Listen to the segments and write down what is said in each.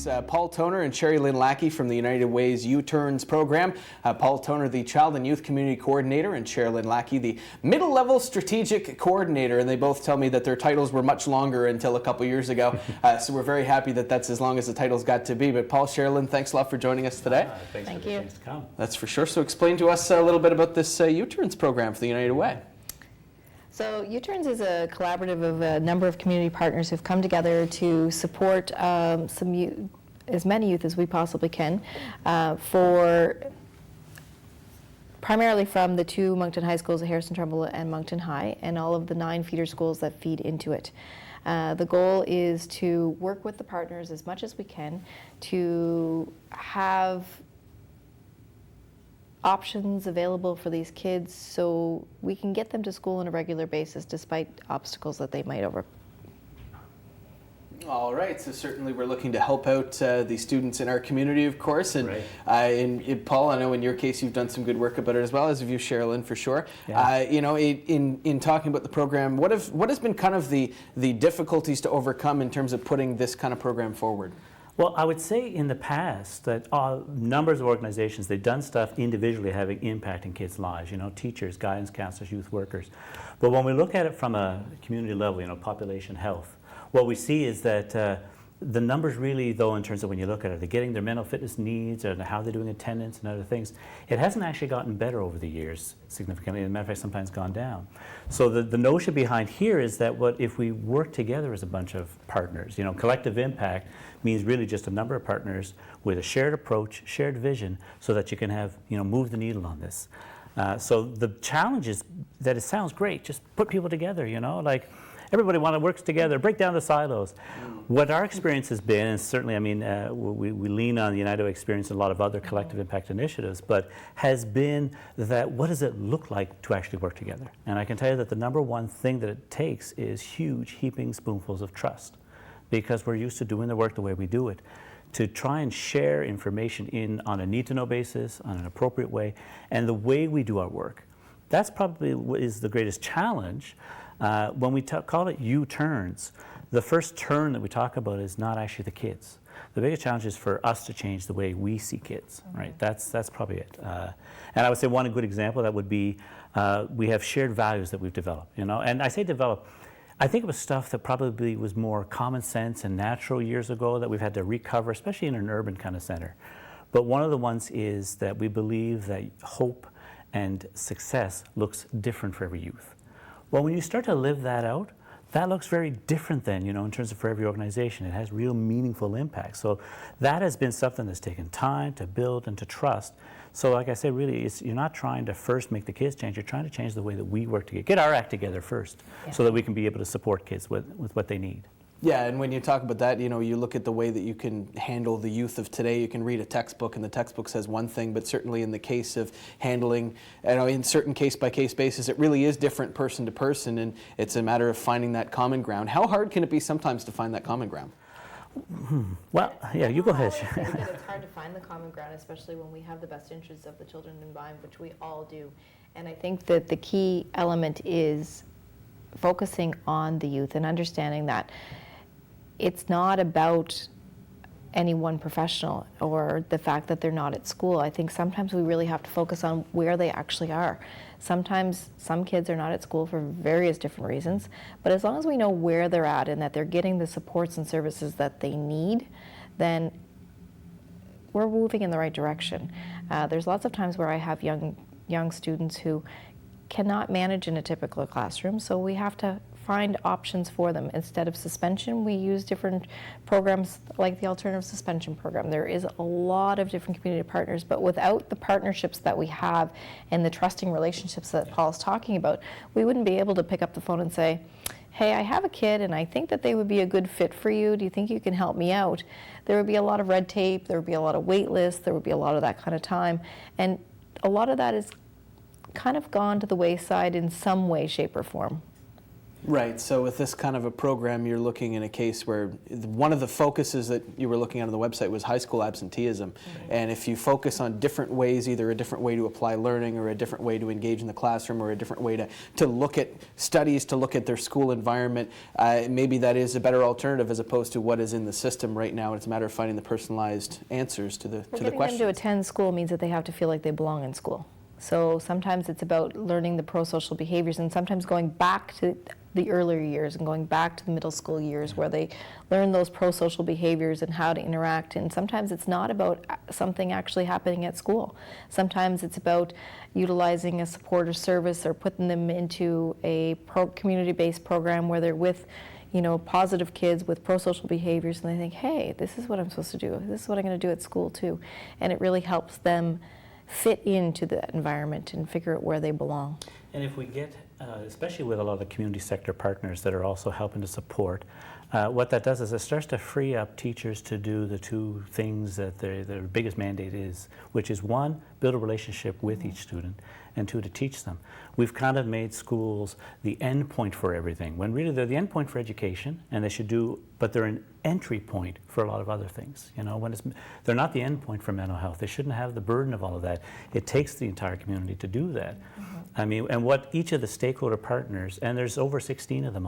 It's Paul Toner and Sherrilynn Lackie from the United Way's U-Turns program. Paul Toner, the Child and Youth Community Coordinator, and Sherrilynn Lackie, the Middle Level Strategic Coordinator. And they both tell me that their titles were much longer until a couple years ago. So we're very happy that that's as long as the titles got to be. But Paul, Sherrilynn, thanks a lot for joining us today. Thanks for the chance to come. That's for sure. So explain to us a little bit about this U-Turns program for the United Way. So U-Turns is a collaborative of a number of community partners who've come together to support as many youth as we possibly can primarily from the two Moncton high schools, Harrison Trumbull and Moncton High, and all of the 9 feeder schools that feed into it. The goal is to work with the partners as much as we can to have options available for these kids so we can get them to school on a regular basis despite obstacles that they might overcome. All right, so certainly we're looking to help out the students in our community, of course, and right. Paul, I know in your case you've done some good work about it as well, as have you, Sherrilynn, for sure. Yeah. You know, in talking about the program, what has been kind of the difficulties to overcome in terms of putting this kind of program forward? Well, I would say in the past that numbers of organizations, they've done stuff individually having impact in kids' lives, you know, teachers, guidance counselors, youth workers. But when we look at it from a community level, you know, population health, what we see is that the numbers really, though, in terms of when you look at it, they're getting their mental fitness needs and how they're doing attendance and other things. It hasn't actually gotten better over the years significantly. As a matter of fact, sometimes gone down. So the notion behind here is that if we work together as a bunch of partners, you know, collective impact means really just a number of partners with a shared approach, shared vision, so that you can have, you know, move the needle on this. So the challenge is that it sounds great, just put people together, you know, like everybody works together, break down the silos. What our experience has been, and certainly, I mean, we lean on the United Way experience and a lot of other collective impact initiatives, but has been that what does it look like to actually work together? And I can tell you that the number one thing that it takes is huge heaping spoonfuls of trust, because we're used to doing the work the way we do it, to try and share information on a need-to-know basis, on an appropriate way, and the way we do our work. That's probably what is the greatest challenge. When we call it U-turns, the first turn that we talk about is not actually the kids. The biggest challenge is for us to change the way we see kids, right? That's probably it. And I would say one good example that would be we have shared values that we've developed, you know. And I say develop, I think it was stuff that probably was more common sense and natural years ago that we've had to recover, especially in an urban kind of center. But one of the ones is that we believe that hope and success looks different for every youth. Well, when you start to live that out, that looks very different then, you know, in terms of for every organization. It has real meaningful impact. So that has been something that's taken time to build and to trust. So like I said, really, you're not trying to first make the kids change. You're trying to change the way that we work together. Get our act together first, so that we can be able to support kids with what they need. Yeah, and when you talk about that, you know, you look at the way that you can handle the youth of today. You can read a textbook, and the textbook says one thing, but certainly in the case of handling, you know, in certain case-by-case basis, it really is different person to person, and it's a matter of finding that common ground. How hard can it be sometimes to find that common ground? Well, yeah, you go ahead. I would say that it's hard to find the common ground, especially when we have the best interests of the children in mind, which we all do. And I think that the key element is focusing on the youth and understanding that it's not about any one professional or the fact that they're not at school. I think sometimes we really have to focus on where they actually are. Sometimes some kids are not at school for various different reasons, but as long as we know where they're at and that they're getting the supports and services that they need, then we're moving in the right direction. There's lots of times where I have young students who cannot manage in a typical classroom, so we have to find options for them. Instead of suspension, we use different programs like the alternative suspension program. There is a lot of different community partners, but without the partnerships that we have and the trusting relationships that Paul's talking about, we wouldn't be able to pick up the phone and say, hey, I have a kid and I think that they would be a good fit for you. Do you think you can help me out? There would be a lot of red tape, there would be a lot of wait lists, there would be a lot of that kind of time. And a lot of that is kind of gone to the wayside in some way, shape, or form. Right, so with this kind of a program, you're looking in a case where one of the focuses that you were looking at on the website was high school absenteeism. And if you focus on different ways, either a different way to apply learning or a different way to engage in the classroom or a different way to look at studies, to look at their school environment, maybe that is a better alternative as opposed to what is in the system right now. It's a matter of finding the personalized answers to the questions. Getting them to attend school means that they have to feel like they belong in school. So sometimes it's about learning the pro-social behaviors, and sometimes going back to the earlier years and going back to the middle school years where they learn those pro-social behaviors and how to interact. And sometimes it's not about something actually happening at school. Sometimes it's about utilizing a support or service or putting them into a community-based program where they're with positive kids with pro-social behaviors, and they think, hey, this is what I'm supposed to do. This is what I'm going to do at school too. And it really helps them fit into that environment and figure out where they belong. And if we get, especially with a lot of the community sector partners that are also helping to support, what that does is it starts to free up teachers to do the two things that their biggest mandate is, which is one, build a relationship with each student, and two, to teach them. We've kind of made schools the end point for everything, when really they're the end point for education, and they should do, but they're an entry point for a lot of other things. They're not the end point for mental health. They shouldn't have the burden of all of that. It takes the entire community to do that. And what each of the stakeholder partners, and there's over 16 of them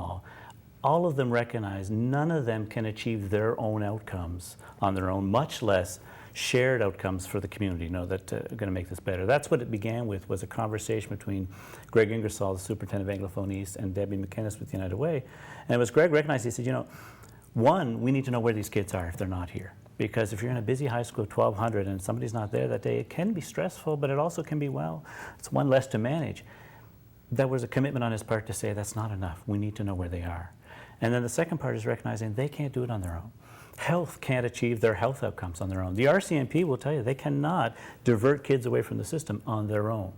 all of them recognize none of them can achieve their own outcomes on their own, much less shared outcomes for the community, that are going to make this better. That's what it began with, was a conversation between Greg Ingersoll, the superintendent of Anglophone East, and Debbie McInnes with United Way. And it was Greg recognized, he said, one, we need to know where these kids are if they're not here. Because if you're in a busy high school of 1,200 and somebody's not there that day, it can be stressful, but it also can be, it's one less to manage. That was a commitment on his part to say that's not enough. We need to know where they are. And then the second part is recognizing they can't do it on their own. Health can't achieve their health outcomes on their own. The RCMP will tell you they cannot divert kids away from the system on their own.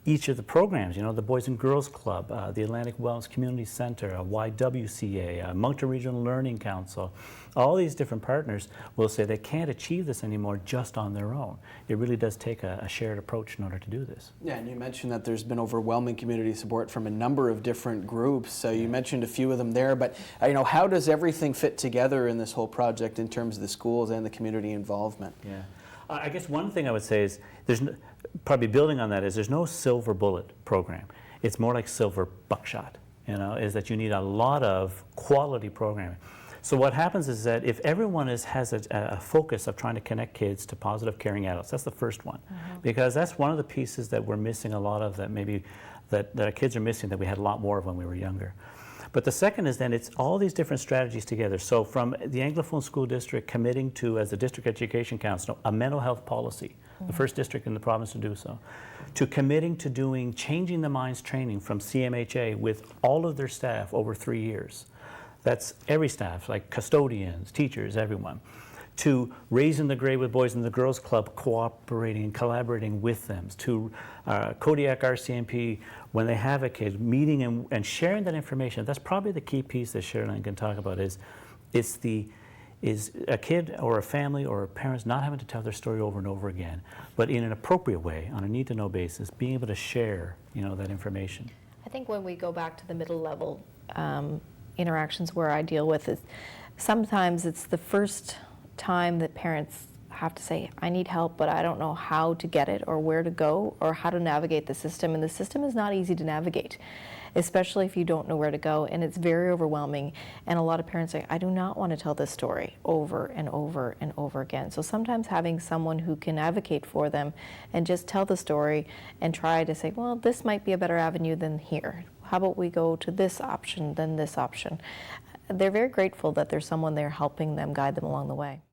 Each of the programs, the Boys and Girls Club, the Atlantic Wellness Community Center, YWCA, Moncton Regional Learning Council, all these different partners will say they can't achieve this anymore just on their own. It really does take a shared approach in order to do this. Yeah, and you mentioned that there's been overwhelming community support from a number of different groups. So you mentioned a few of them there, but how does everything fit together in this whole project in terms of the schools and the community involvement? Yeah. I guess one thing I would say is, probably building on that, is there's no silver bullet program. It's more like silver buckshot, is that you need a lot of quality programming. So what happens is that if everyone has a focus of trying to connect kids to positive, caring adults, that's the first one. Because that's one of the pieces that we're missing a lot of, that maybe that our kids are missing, that we had a lot more of when we were younger. But the second is then it's all these different strategies together. So from the Anglophone School District committing to, as the District Education Council, a mental health policy, the first district in the province to do so, to committing to changing the minds training from CMHA with all of their staff over 3 years. That's every staff, like custodians, teachers, everyone. To raising the grade with Boys and the Girls Club, cooperating and collaborating with them, to Kodiak RCMP, when they have a kid, meeting and sharing that information. That's probably the key piece that Sherrilynn can talk about, is a kid or a family or parents not having to tell their story over and over again, but in an appropriate way, on a need-to-know basis, being able to share that information. I think when we go back to the middle level interactions where I deal with it, sometimes it's the first time that parents have to say, I need help, but I don't know how to get it or where to go or how to navigate the system. And the system is not easy to navigate, especially if you don't know where to go. And it's very overwhelming. And a lot of parents say, I do not want to tell this story over and over and over again. So sometimes having someone who can advocate for them and just tell the story and try to say, well, this might be a better avenue than here. How about we go to this option than this option? They're very grateful that there's someone there helping them, guide them along the way.